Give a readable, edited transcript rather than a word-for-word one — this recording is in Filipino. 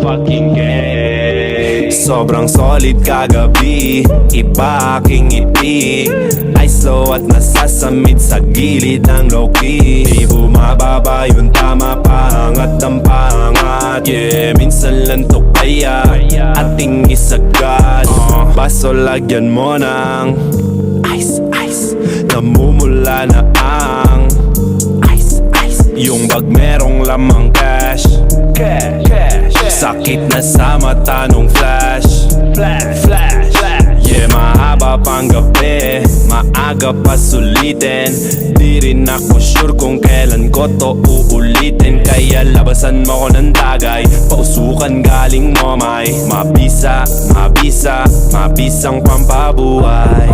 fucking game. Sobrang solid kagabi, iba aking ngiti. Ay slow at nasasamid sa gilid ng low-key. Di bumababa yung tama, paangat ng paangat. Yeah, minsan lang to kaya ating isagad. Baso lagyan mo ng ice, ice. Namumula na ang ice, ice. Yung bag merong lamang cash, Cash, cash, cash. sakit na sa mata nung flash. Flash, flash, flash. Yeah, mahaba pang gabi, maaga pa sulitin. Di rin ako sure kung kailan ko to uulitin. Kaya labasan mo ko ng tagay, pausukan galing mo may mabisa, mabisa, mabisang pampabuhay.